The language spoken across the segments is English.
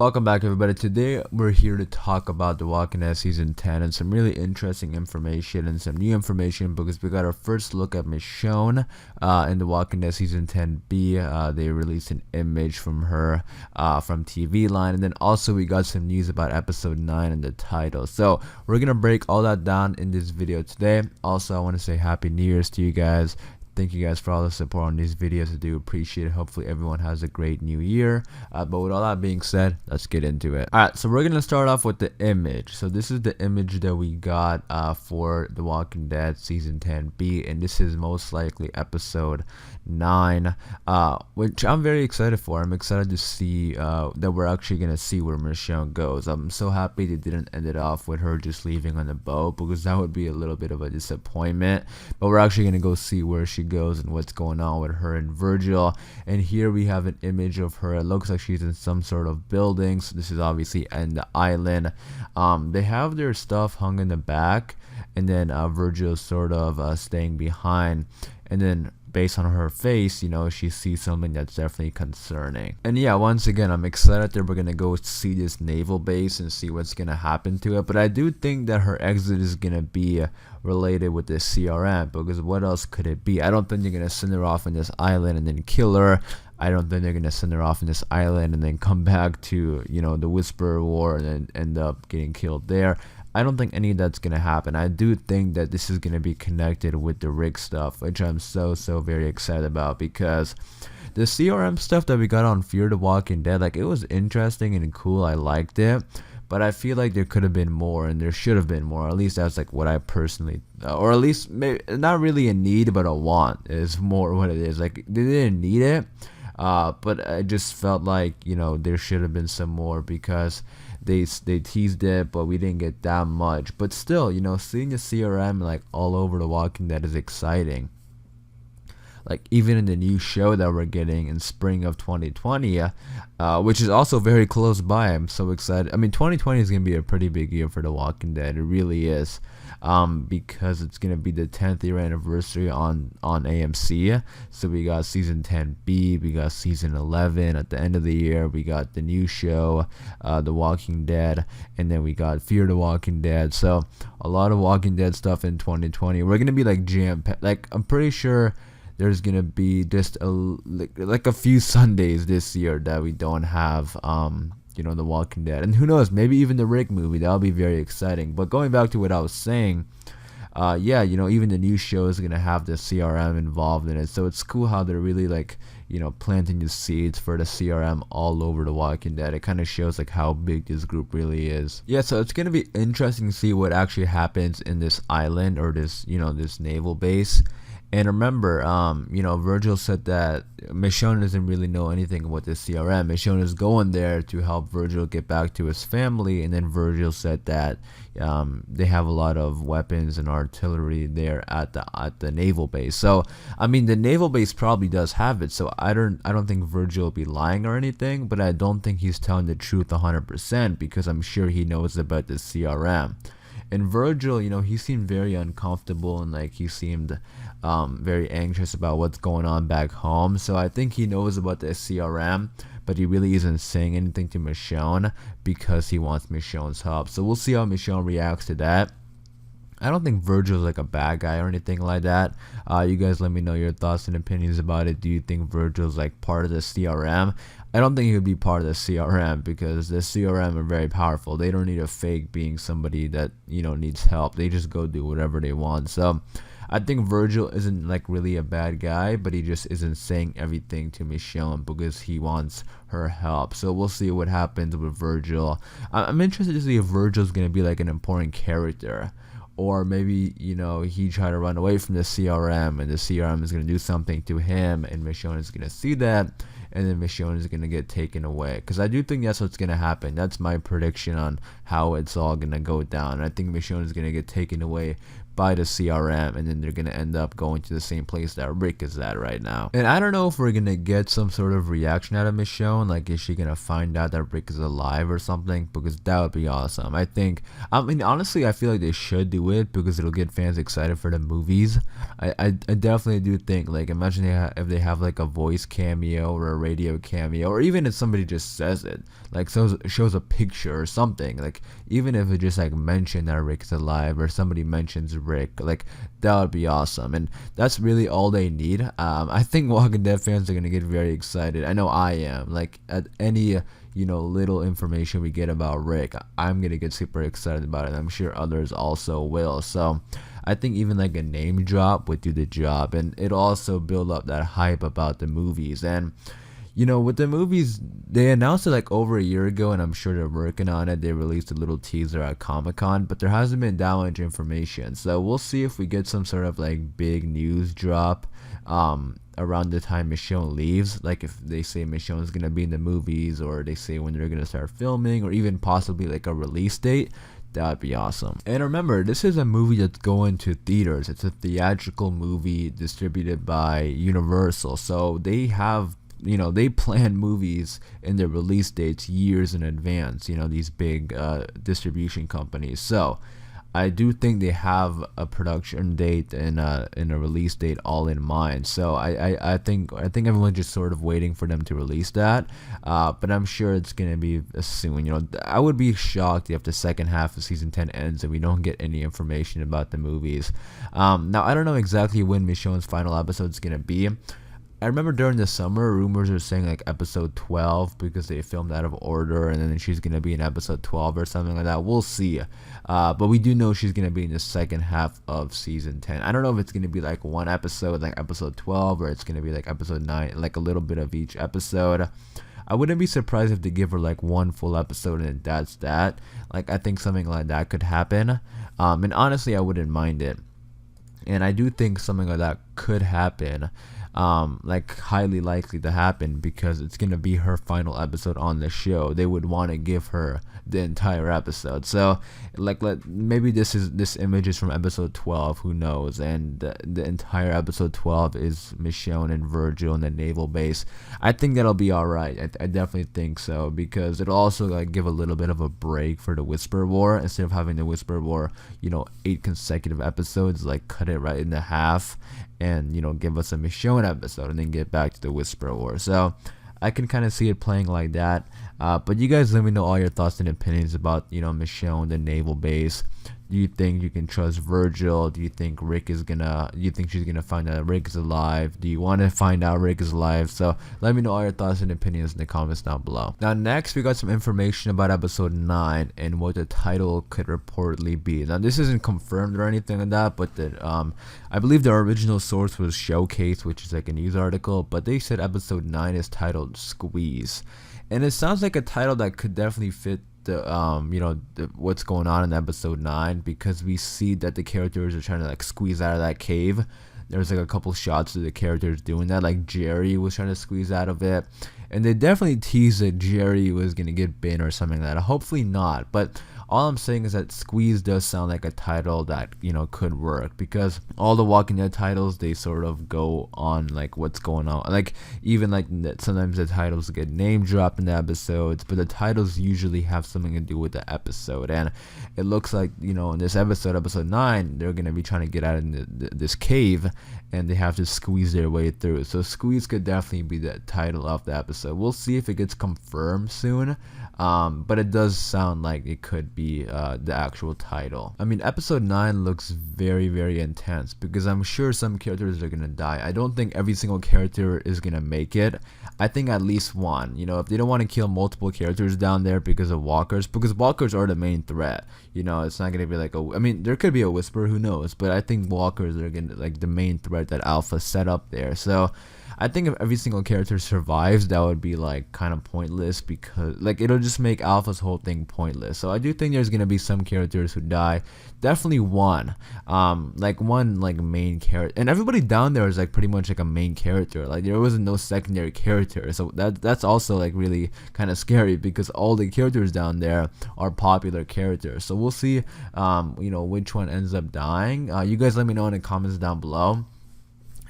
Welcome back, everybody. Today we're here to talk about The Walking Dead season 10 and some really interesting information and some new information because we got our first look at Michonne in The Walking Dead season 10B. They released an image from her from TV line, and then also we got some news about episode 9 and the title. So we're gonna break all that down in this video today. Also, I want to say Happy New Year's to you guys. Thank you guys for all the support on these videos. I do appreciate it. Hopefully everyone has a great new year. But with all that being said, let's get into it. Alright, so we're going to start off with the image. So this is the image that we got for The Walking Dead Season 10B. And this is most likely episode 9, which I'm very excited for. I'm excited to see that we're actually going to see where Michonne goes. I'm so happy they didn't end it off with her just leaving on the boat, because that would be a little bit of a disappointment. But we're actually going to go see where she goes and what's going on with her and Virgil. And here we have an image of her. It looks like she's in some sort of building, so this is obviously in the island. They have their stuff hung in the back, and then Virgil's sort of staying behind, and then based on her face, you know, she sees something that's definitely concerning. And yeah, once again, I'm excited that we're gonna go see this naval base and see what's gonna happen to it. But I do think that her exit is gonna be related with this CRM, because what else could it be? I don't think they're gonna send her off on this island and then kill her. I don't think they're gonna send her off on this island and then come back to, you know, the Whisperer War and then end up getting killed there. I don't think any of that's gonna happen. I do think that this is gonna be connected with the Rick stuff, which I'm so very excited about, because the CRM stuff that we got on Fear the Walking Dead, like, it was interesting and cool. I liked it, but I feel like there could have been more, and there should have been more. At least that's like what I personally, or at least maybe not really a need, but a want is more what it is. Like, they didn't need it, but I just felt like, you know, there should have been some more, because they teased it, but we didn't get that much. But still, you know, seeing the CRM like all over The Walking Dead is exciting. Like, even in the new show that we're getting in spring of 2020, which is also very close by. I'm so excited. I mean, 2020 is gonna be a pretty big year for The Walking Dead. It really is, because it's gonna be the 10th year anniversary on AMC. So we got season 10B, we got season 11 at the end of the year. We got the new show, The Walking Dead, and then we got Fear the Walking Dead. So a lot of Walking Dead stuff in 2020. We're gonna be like jam-packed. Like, I'm pretty sure there's gonna be just like a few Sundays this year that we don't have you know, The Walking Dead. And who knows, maybe even the Rick movie. That'll be very exciting. But going back to what I was saying, yeah, you know, even the new show is gonna have the CRM involved in it. So it's cool how they're really, like, you know, planting the seeds for the CRM all over The Walking Dead. It kind of shows like how big this group really is. Yeah, so it's gonna be interesting to see what actually happens in this island, or this, you know, this naval base. And remember, you know, Virgil said that Michonne doesn't really know anything about the CRM. Michonne is going there to help Virgil get back to his family, and then Virgil said that they have a lot of weapons and artillery there at the naval base. So, I mean, the naval base probably does have it. So I don't think Virgil will be lying or anything, but I don't think he's telling the truth 100%, because I'm sure he knows about the CRM. And Virgil, you know, he seemed very uncomfortable, and like he seemed very anxious about what's going on back home. So I think he knows about the CRM, but he really isn't saying anything to Michonne because he wants Michonne's help. So we'll see how Michonne reacts to that. I don't think Virgil's like a bad guy or anything like that. You guys let me know your thoughts and opinions about it. Do you think Virgil's like part of the CRM? I don't think he would be part of the CRM, because the CRM are very powerful. They don't need a fake being somebody that, you know, needs help. They just go do whatever they want. So I think Virgil isn't like really a bad guy, but he just isn't saying everything to Michonne because he wants her help. So we'll see what happens with Virgil. I'm interested to see if Virgil's gonna be like an important character. Or maybe, you know, he tried to run away from the CRM, and the CRM is going to do something to him, and Michonne is going to see that, and then Michonne is going to get taken away. Because I do think that's what's going to happen. That's my prediction on how it's all going to go down. I think Michonne is going to get taken away by the CRM, and then they're gonna end up going to the same place that Rick is at right now. And I don't know if we're gonna get some sort of reaction out of Michonne, like is she gonna find out that Rick is alive or something, because that would be awesome. I mean honestly I feel like they should do it because it'll get fans excited for the movies. I definitely do think, like, imagine if they have like a voice cameo or a radio cameo, or even if somebody just says it, like shows a picture or something, like even if it just like mentioned that Rick's alive or somebody mentions Rick, like that would be awesome. And that's really all they need. I think Walking Dead fans are gonna get very excited. I know I am. Like at any little information we get about Rick, I'm gonna get super excited about it. I'm sure others also will. So I think even like a name drop would do the job, and it'll also build up that hype about the movies. And with the movies, they announced it like over a year ago, and I'm sure they're working on it. They released a little teaser at Comic-Con, but there hasn't been that much information. So we'll see if we get some sort of like big news drop around the time Michonne leaves. Like if they say Michonne's gonna be in the movies, or they say when they're gonna start filming, or even possibly like a release date. That would be awesome. And remember, this is a movie that's going to theaters. It's a theatrical movie distributed by Universal. So they have they plan movies and their release dates years in advance, these big distribution companies. So I do think they have a production date and a release date all in mind. So I think everyone's just sort of waiting for them to release that. But I'm sure it's gonna be soon. I would be shocked if the second half of season 10 ends and we don't get any information about the movies. Now I don't know exactly when Michonne's final episode is gonna be. I remember during the summer, rumors are saying like episode 12 because they filmed out of order, and then she's going to be in episode 12 or something like that. We'll see. But we do know she's going to be in the second half of season 10. I don't know if it's going to be like one episode, like episode 12, or it's going to be like episode 9, like a little bit of each episode. I wouldn't be surprised if they give her like one full episode and that's that. Like I think something like that could happen. And honestly, I wouldn't mind it. And I do think something like that could happen. Like highly likely to happen, because it's gonna be her final episode on the show. They would want to give her the entire episode. So like maybe this image is from episode 12, who knows, and the entire episode 12 is Michonne and Virgil in the naval base. I think that'll be alright. I definitely think so, because it'll also like give a little bit of a break for the Whisper War. Instead of having the Whisper War 8 consecutive episodes, like cut it right in half and give us a Michonne episode and then get back to the Whisper War. So I can kind of see it playing like that. But you guys let me know all your thoughts and opinions about Michonne, the naval base. Do you think you can trust Virgil? Do you think she's gonna find out Rick is alive? Do you want to find out Rick is alive? So let me know all your thoughts and opinions in the comments down below. Now next, we got some information about episode 9 and what the title could reportedly be. Now this isn't confirmed or anything like that, but I believe the original source was Showcase, which is like a news article, but they said episode 9 is titled Squeeze. And it sounds like a title that could definitely fit what's going on in episode 9, because we see that the characters are trying to like squeeze out of that cave. There's like a couple shots of the characters doing that, like Jerry was trying to squeeze out of it, and they definitely teased that Jerry was gonna get bitten or something like that. Hopefully not, but all I'm saying is that Squeeze does sound like a title that could work, because all the Walking Dead titles, they sort of go on like what's going on, like even like sometimes the titles get name dropped in the episodes, but the titles usually have something to do with the episode. And it looks like in this episode 9, they're gonna be trying to get out of this cave, and they have to squeeze their way through. So Squeeze could definitely be the title of the episode. We'll see if it gets confirmed soon, but it does sound like it could be the actual title. I mean, episode 9 looks very, very intense, because I'm sure some characters are gonna die. I don't think every single character is gonna make it. I think at least one. If they don't want to kill multiple characters down there because walkers are the main threat. It's not gonna be like there could be a Whisperer, who knows, but I think walkers are gonna like the main threat that Alpha set up there. So I think if every single character survives, that would be like kind of pointless, because like it'll just make Alpha's whole thing pointless. So I do think there's gonna be some characters who die. Definitely one, like one like main character, and everybody down there is like pretty much like a main character. Like there wasn't no secondary character, so that's also like really kind of scary, because all the characters down there are popular characters. So we'll see, which one ends up dying. You guys let me know in the comments down below.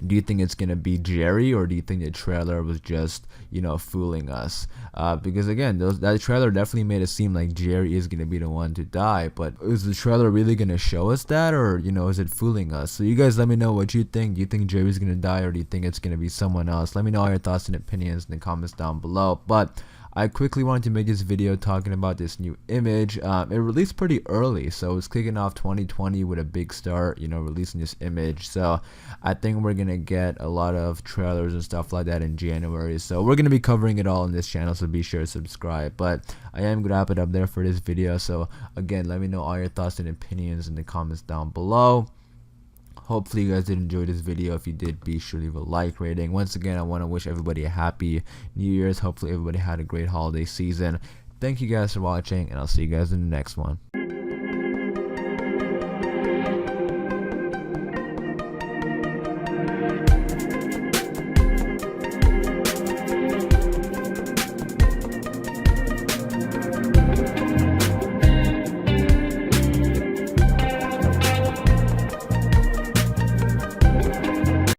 Do you think it's gonna be Jerry, or do you think the trailer was just fooling us? Because again, that trailer definitely made it seem like Jerry is gonna be the one to die. But is the trailer really gonna show us that, or is it fooling us? So you guys let me know what you think. Do you think Jerry's gonna die, or do you think it's gonna be someone else? Let me know all your thoughts and opinions in the comments down below. But I quickly wanted to make this video talking about this new image. It released pretty early, so it's kicking off 2020 with a big start, releasing this image. So I think we're gonna get a lot of trailers and stuff like that in January. So we're gonna be covering it all on this channel, so be sure to subscribe. But I am gonna wrap it up there for this video. So again, let me know all your thoughts and opinions in the comments down below. Hopefully you guys did enjoy this video. If you did, be sure to leave a like rating. Once again, I want to wish everybody a happy New Year's. Hopefully everybody had a great holiday season. Thank you guys for watching, and I'll see you guys in the next one.